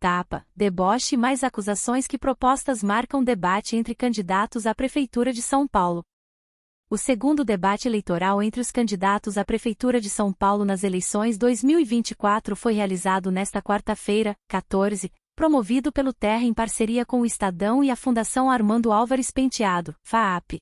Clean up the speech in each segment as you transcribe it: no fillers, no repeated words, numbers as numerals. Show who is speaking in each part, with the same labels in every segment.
Speaker 1: tapa, deboche e mais acusações que propostas marcam debate entre candidatos à Prefeitura de São Paulo. O segundo debate eleitoral entre os candidatos à Prefeitura de São Paulo nas eleições 2024 foi realizado nesta quarta-feira, 14, promovido pelo Terra em parceria com o Estadão e a Fundação Armando Álvares Penteado, FAAP.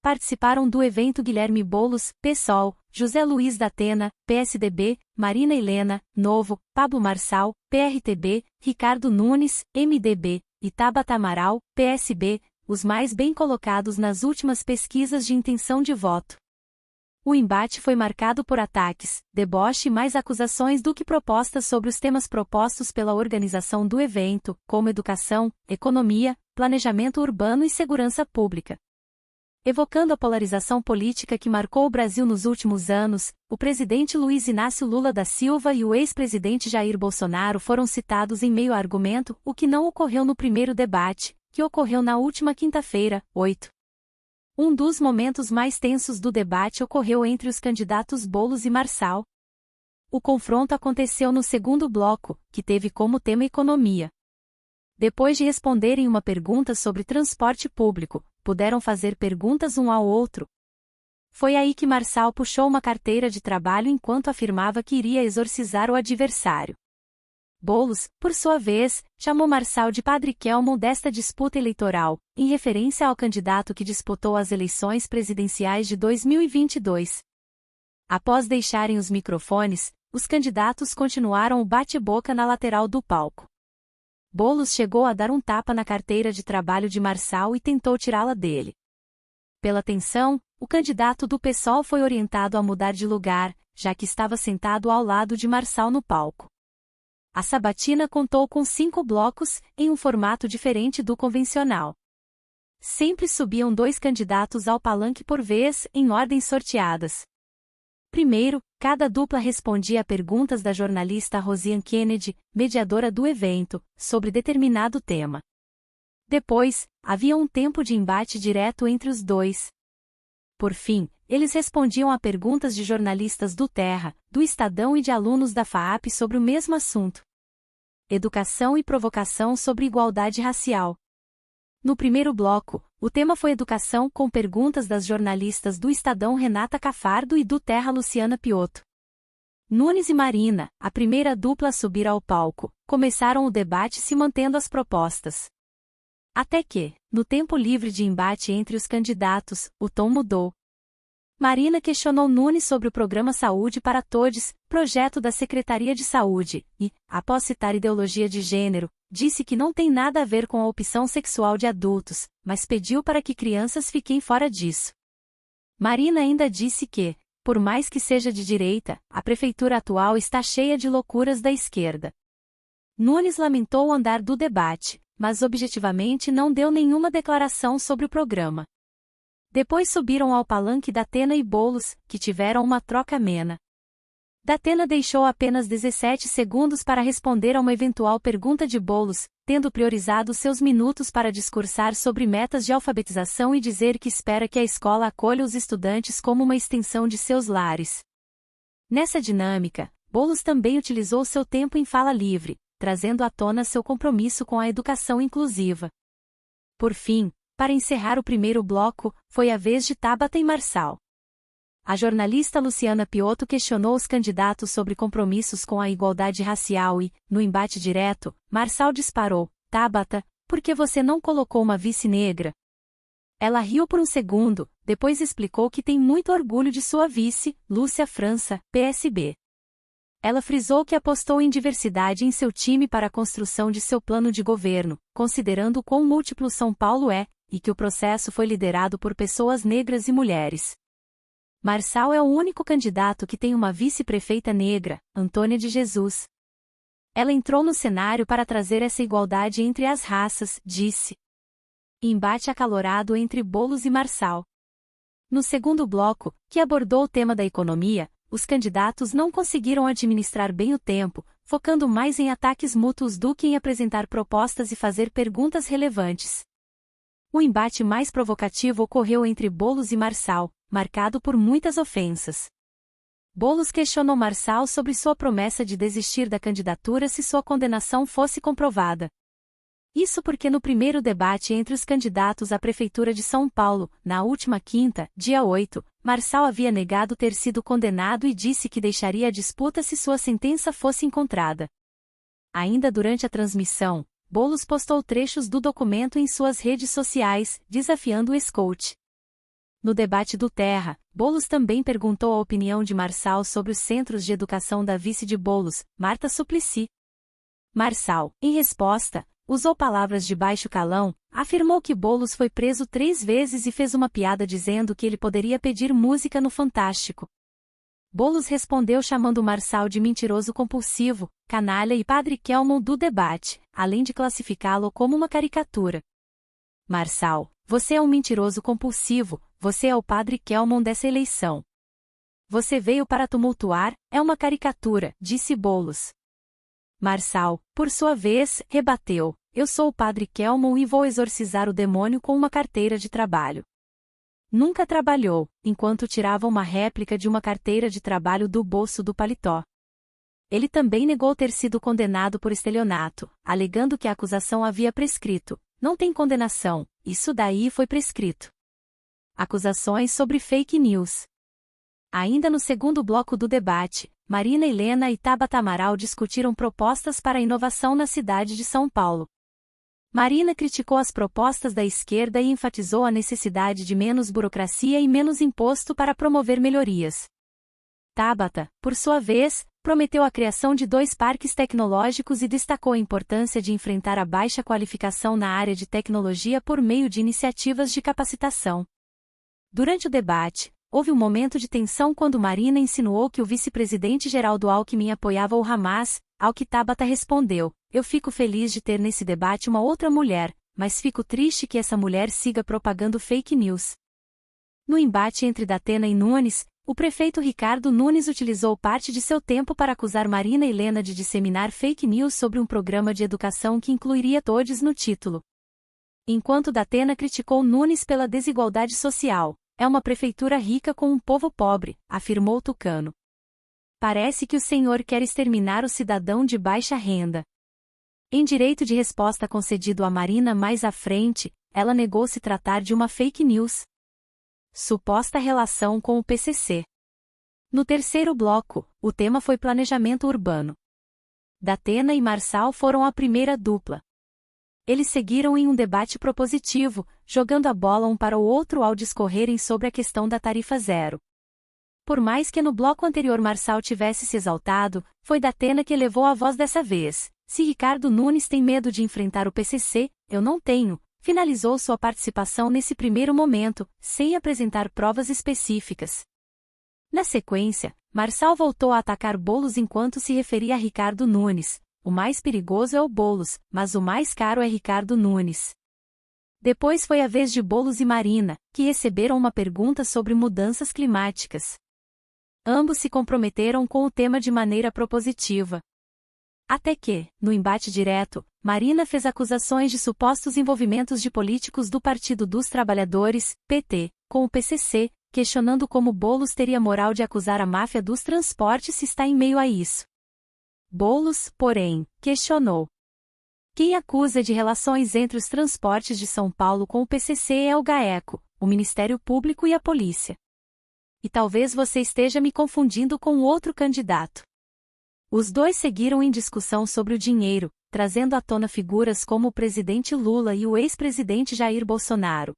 Speaker 1: Participaram do evento Guilherme Boulos, PSOL, José Luiz da Atena, PSDB, Marina Helena, Novo, Pablo Marçal, PRTB, Ricardo Nunes, MDB, e Tabata Amaral, PSB, os mais bem colocados nas últimas pesquisas de intenção de voto. O embate foi marcado por ataques, deboche e mais acusações do que propostas sobre os temas propostos pela organização do evento, como educação, economia, planejamento urbano e segurança pública. Evocando a polarização política que marcou o Brasil nos últimos anos, o presidente Luiz Inácio Lula da Silva e o ex-presidente Jair Bolsonaro foram citados em meio argumento, o que não ocorreu no primeiro debate, que ocorreu na última quinta-feira, 8. Um dos momentos mais tensos do debate ocorreu entre os candidatos Boulos e Marçal. O confronto aconteceu no segundo bloco, que teve como tema economia. Depois de responderem uma pergunta sobre transporte público, puderam fazer perguntas um ao outro. Foi aí que Marçal puxou uma carteira de trabalho enquanto afirmava que iria exorcizar o adversário. Boulos, por sua vez, chamou Marçal de Padre Kelmon desta disputa eleitoral, em referência ao candidato que disputou as eleições presidenciais de 2022. Após deixarem os microfones, os candidatos continuaram o bate-boca na lateral do palco. Boulos chegou a dar um tapa na carteira de trabalho de Marçal e tentou tirá-la dele. Pela tensão, o candidato do PSOL foi orientado a mudar de lugar, já que estava sentado ao lado de Marçal no palco. A sabatina contou com 5 blocos, em um formato diferente do convencional. Sempre subiam 2 candidatos ao palanque por vez, em ordens sorteadas. Primeiro, cada dupla respondia a perguntas da jornalista Rosiane Kennedy, mediadora do evento, sobre determinado tema. Depois, havia um tempo de embate direto entre os dois. Por fim, eles respondiam a perguntas de jornalistas do Terra, do Estadão e de alunos da FAAP sobre o mesmo assunto. Educação e provocação sobre igualdade racial. No primeiro bloco, o tema foi educação com perguntas das jornalistas do Estadão Renata Cafardo e do Terra Luciana Piotto. Nunes e Marina, a primeira dupla a subir ao palco, começaram o debate se mantendo as propostas. Até que, no tempo livre de embate entre os candidatos, o tom mudou. Marina questionou Nunes sobre o programa Saúde para Todos, projeto da Secretaria de Saúde, e, após citar ideologia de gênero, disse que não tem nada a ver com a opção sexual de adultos, mas pediu para que crianças fiquem fora disso. Marina ainda disse que, por mais que seja de direita, a prefeitura atual está cheia de loucuras da esquerda. Nunes lamentou o andar do debate, mas objetivamente não deu nenhuma declaração sobre o programa. Depois subiram ao palanque Datena e Boulos, que tiveram uma troca amena. Datena deixou apenas 17 segundos para responder a uma eventual pergunta de Boulos, tendo priorizado seus minutos para discursar sobre metas de alfabetização e dizer que espera que a escola acolha os estudantes como uma extensão de seus lares. Nessa dinâmica, Boulos também utilizou seu tempo em fala livre, trazendo à tona seu compromisso com a educação inclusiva. Por fim, para encerrar o primeiro bloco, foi a vez de Tabata e Marçal. A jornalista Luciana Piotto questionou os candidatos sobre compromissos com a igualdade racial e, no embate direto, Marçal disparou: "Tabata, por que você não colocou uma vice negra?" Ela riu por um segundo, depois explicou que tem muito orgulho de sua vice, Lúcia França, PSB. Ela frisou que apostou em diversidade em seu time para a construção de seu plano de governo, considerando quão múltiplo São Paulo é, e que o processo foi liderado por pessoas negras e mulheres. Marçal é o único candidato que tem uma vice-prefeita negra, Antônia de Jesus. Ela entrou no cenário para trazer essa igualdade entre as raças, disse. Embate acalorado entre Boulos e Marçal. No segundo bloco, que abordou o tema da economia, os candidatos não conseguiram administrar bem o tempo, focando mais em ataques mútuos do que em apresentar propostas e fazer perguntas relevantes. O embate mais provocativo ocorreu entre Boulos e Marçal, marcado por muitas ofensas. Boulos questionou Marçal sobre sua promessa de desistir da candidatura se sua condenação fosse comprovada. Isso porque no primeiro debate entre os candidatos à Prefeitura de São Paulo, na última quinta, dia 8, Marçal havia negado ter sido condenado e disse que deixaria a disputa se sua sentença fosse encontrada. Ainda durante a transmissão, Boulos postou trechos do documento em suas redes sociais, desafiando o ex-coach. No debate do Terra, Boulos também perguntou a opinião de Marçal sobre os centros de educação da vice de Boulos, Marta Suplicy. Marçal, em resposta, usou palavras de baixo calão, afirmou que Boulos foi preso 3 vezes e fez uma piada dizendo que ele poderia pedir música no Fantástico. Boulos respondeu chamando Marçal de mentiroso compulsivo, canalha e Padre Kelmon do debate, além de classificá-lo como uma caricatura. Marçal, você é um mentiroso compulsivo, você é o Padre Kelmon dessa eleição. Você veio para tumultuar, é uma caricatura, disse Boulos. Marçal, por sua vez, rebateu, eu sou o Padre Kelmon e vou exorcizar o demônio com uma carteira de trabalho. Nunca trabalhou, enquanto tirava uma réplica de uma carteira de trabalho do bolso do paletó. Ele também negou ter sido condenado por estelionato, alegando que a acusação havia prescrito. Não tem condenação, isso daí foi prescrito. Acusações sobre fake news. Ainda no segundo bloco do debate, Marina Helena e Tabata Amaral discutiram propostas para a inovação na cidade de São Paulo. Marina criticou as propostas da esquerda e enfatizou a necessidade de menos burocracia e menos imposto para promover melhorias. Tabata, por sua vez, prometeu a criação de 2 parques tecnológicos e destacou a importância de enfrentar a baixa qualificação na área de tecnologia por meio de iniciativas de capacitação. Durante o debate, houve um momento de tensão quando Marina insinuou que o vice-presidente Geraldo Alckmin apoiava o Hamas, ao que Tabata respondeu, eu fico feliz de ter nesse debate uma outra mulher, mas fico triste que essa mulher siga propagando fake news. No embate entre Datena e Nunes, o prefeito Ricardo Nunes utilizou parte de seu tempo para acusar Marina Helena de disseminar fake news sobre um programa de educação que incluiria todos no título. Enquanto Datena criticou Nunes pela desigualdade social, é uma prefeitura rica com um povo pobre, afirmou Tucano. Parece que o senhor quer exterminar o cidadão de baixa renda. Em direito de resposta concedido a Marina mais à frente, ela negou se tratar de uma fake news. Suposta relação com o PCC. No terceiro bloco, o tema foi planejamento urbano. Datena e Marçal foram a primeira dupla. Eles seguiram em um debate propositivo, jogando a bola um para o outro ao discorrerem sobre a questão da tarifa zero. Por mais que no bloco anterior Marçal tivesse se exaltado, foi Datena que elevou a voz dessa vez. Se Ricardo Nunes tem medo de enfrentar o PCC, eu não tenho. Finalizou sua participação nesse primeiro momento, sem apresentar provas específicas. Na sequência, Marçal voltou a atacar Boulos enquanto se referia a Ricardo Nunes. O mais perigoso é o Boulos, mas o mais caro é Ricardo Nunes. Depois foi a vez de Boulos e Marina, que receberam uma pergunta sobre mudanças climáticas. Ambos se comprometeram com o tema de maneira propositiva. Até que, no embate direto, Marina fez acusações de supostos envolvimentos de políticos do Partido dos Trabalhadores, PT, com o PCC, questionando como Boulos teria moral de acusar a máfia dos transportes se está em meio a isso. Boulos, porém, questionou. Quem acusa de relações entre os transportes de São Paulo com o PCC é o GAECO, o Ministério Público e a Polícia. E talvez você esteja me confundindo com outro candidato. Os dois seguiram em discussão sobre o dinheiro, trazendo à tona figuras como o presidente Lula e o ex-presidente Jair Bolsonaro.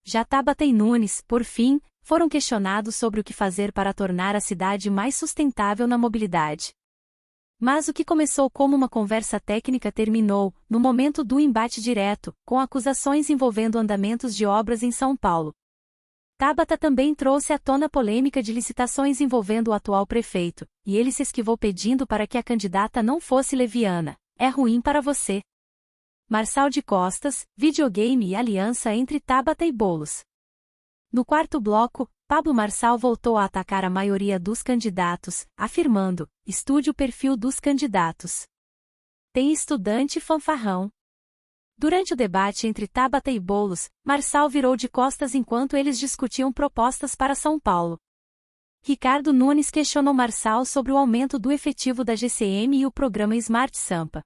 Speaker 1: Já Tabata e Nunes, por fim, foram questionados sobre o que fazer para tornar a cidade mais sustentável na mobilidade. Mas o que começou como uma conversa técnica terminou, no momento do embate direto, com acusações envolvendo andamentos de obras em São Paulo. Tabata também trouxe à tona polêmica de licitações envolvendo o atual prefeito, e ele se esquivou pedindo para que a candidata não fosse leviana. É ruim para você. Marçal de Costas, videogame e aliança entre Tabata e Boulos. No quarto bloco, Pablo Marçal voltou a atacar a maioria dos candidatos, afirmando: estude o perfil dos candidatos. Tem estudante fanfarrão. Durante o debate entre Tabata e Boulos, Marçal virou de costas enquanto eles discutiam propostas para São Paulo. Ricardo Nunes questionou Marçal sobre o aumento do efetivo da GCM e o programa Smart Sampa.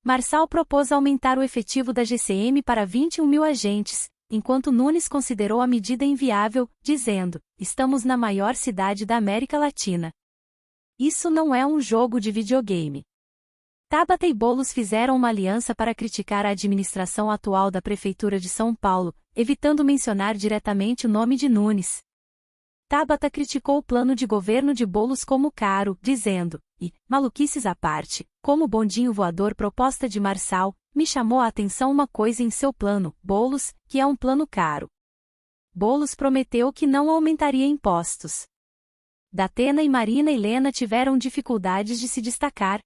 Speaker 1: Marçal propôs aumentar o efetivo da GCM para 21 mil agentes, enquanto Nunes considerou a medida inviável, dizendo: "Estamos na maior cidade da América Latina. Isso não é um jogo de videogame." Tabata e Boulos fizeram uma aliança para criticar a administração atual da Prefeitura de São Paulo, evitando mencionar diretamente o nome de Nunes. Tabata criticou o plano de governo de Boulos como caro, dizendo: "E, maluquices à parte, como bondinho voador proposta de Marçal, me chamou a atenção uma coisa em seu plano, Boulos, que é um plano caro." Boulos prometeu que não aumentaria impostos. Datena e Marina Helena tiveram dificuldades de se destacar.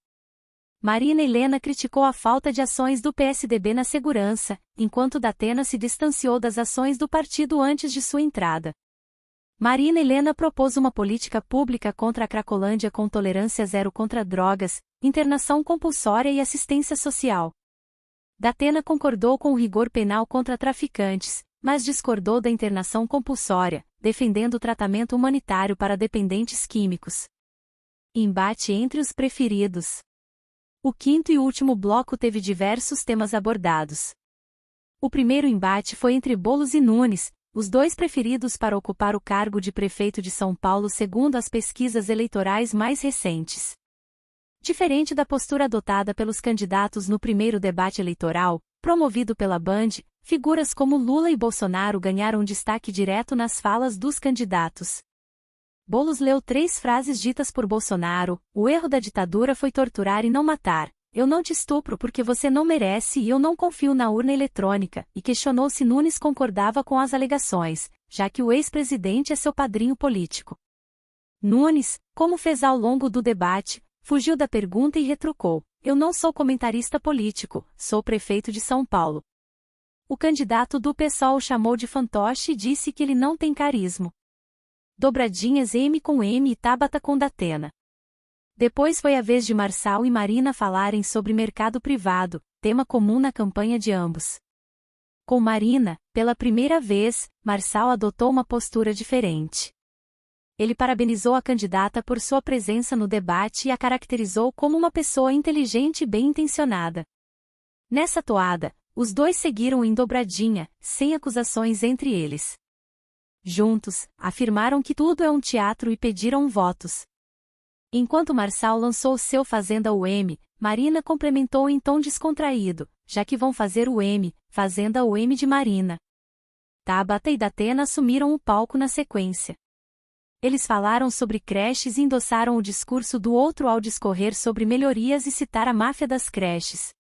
Speaker 1: Marina Helena criticou a falta de ações do PSDB na segurança, enquanto Datena se distanciou das ações do partido antes de sua entrada. Marina Helena propôs uma política pública contra a Cracolândia com tolerância zero contra drogas, internação compulsória e assistência social. Datena concordou com o rigor penal contra traficantes, mas discordou da internação compulsória, defendendo o tratamento humanitário para dependentes químicos. Embate entre os preferidos. O quinto e último bloco teve diversos temas abordados. O primeiro embate foi entre Boulos e Nunes, os dois preferidos para ocupar o cargo de prefeito de São Paulo segundo as pesquisas eleitorais mais recentes. Diferente da postura adotada pelos candidatos no primeiro debate eleitoral, promovido pela Band, figuras como Lula e Bolsonaro ganharam destaque direto nas falas dos candidatos. Boulos leu 3 frases ditas por Bolsonaro: "O erro da ditadura foi torturar e não matar. Eu não te estupro porque você não merece e eu não confio na urna eletrônica", e questionou se Nunes concordava com as alegações, já que o ex-presidente é seu padrinho político. Nunes, como fez ao longo do debate, fugiu da pergunta e retrucou: "Eu não sou comentarista político, sou prefeito de São Paulo." O candidato do PSOL o chamou de fantoche e disse que ele não tem carisma. Dobradinhas M com M e Tabata com Datena. Depois foi a vez de Marçal e Marina falarem sobre mercado privado, tema comum na campanha de ambos. Com Marina, pela primeira vez, Marçal adotou uma postura diferente. Ele parabenizou a candidata por sua presença no debate e a caracterizou como uma pessoa inteligente e bem-intencionada. Nessa toada, os dois seguiram em dobradinha, sem acusações entre eles. Juntos, afirmaram que tudo é um teatro e pediram votos. Enquanto Marçal lançou seu Fazenda UM, Marina complementou em tom descontraído: "Já que vão fazer o M, Fazenda UM de Marina." Tabata e Datena assumiram o palco na sequência. Eles falaram sobre creches e endossaram o discurso do outro ao discorrer sobre melhorias e citar a máfia das creches.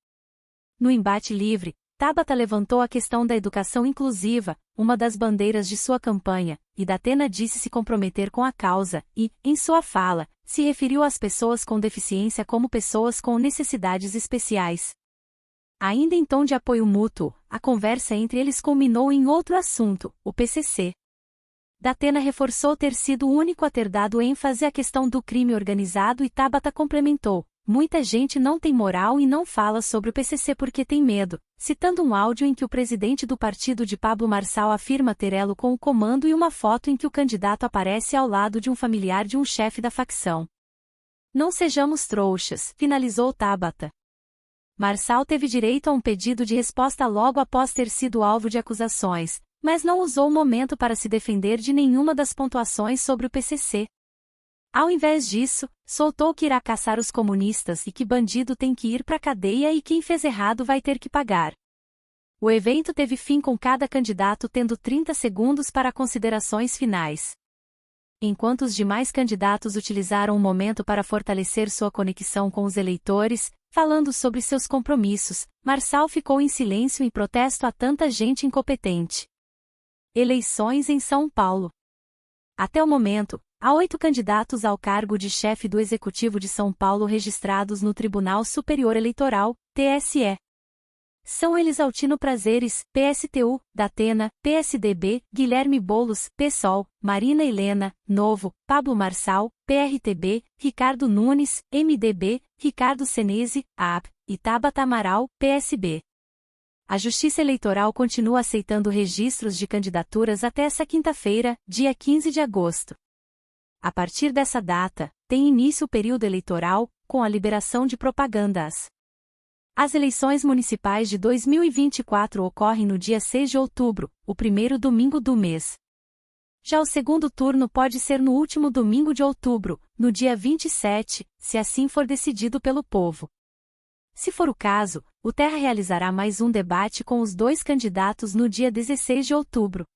Speaker 1: No embate livre, Tabata levantou a questão da educação inclusiva, uma das bandeiras de sua campanha, e Datena disse se comprometer com a causa e, em sua fala, se referiu às pessoas com deficiência como pessoas com necessidades especiais. Ainda em tom de apoio mútuo, a conversa entre eles culminou em outro assunto, o PCC. Datena reforçou ter sido o único a ter dado ênfase à questão do crime organizado e Tabata complementou: "Muita gente não tem moral e não fala sobre o PCC porque tem medo", citando um áudio em que o presidente do partido de Pablo Marçal afirma ter elo com o comando e uma foto em que o candidato aparece ao lado de um familiar de um chefe da facção. "Não sejamos trouxas", finalizou Tabata. Marçal teve direito a um pedido de resposta logo após ter sido alvo de acusações, mas não usou o momento para se defender de nenhuma das pontuações sobre o PCC. Ao invés disso, soltou que irá caçar os comunistas e que bandido tem que ir pra cadeia e quem fez errado vai ter que pagar. O evento teve fim com cada candidato tendo 30 segundos para considerações finais. Enquanto os demais candidatos utilizaram o momento para fortalecer sua conexão com os eleitores, falando sobre seus compromissos, Marçal ficou em silêncio em protesto a tanta gente incompetente. Eleições em São Paulo. Até o momento, há 8 candidatos ao cargo de chefe do Executivo de São Paulo registrados no Tribunal Superior Eleitoral, TSE. São eles Altino Prazeres, PSTU, Datena, PSDB, Guilherme Boulos, PSOL, Marina Helena, Novo, Pablo Marçal, PRTB, Ricardo Nunes, MDB, Ricardo Senese, AP, e Tabata Amaral, PSB. A Justiça Eleitoral continua aceitando registros de candidaturas até essa quinta-feira, dia 15 de agosto. A partir dessa data, tem início o período eleitoral, com a liberação de propagandas. As eleições municipais de 2024 ocorrem no dia 6 de outubro, o primeiro domingo do mês. Já o segundo turno pode ser no último domingo de outubro, no dia 27, se assim for decidido pelo povo. Se for o caso, o Terra realizará mais um debate com os dois candidatos no dia 16 de outubro.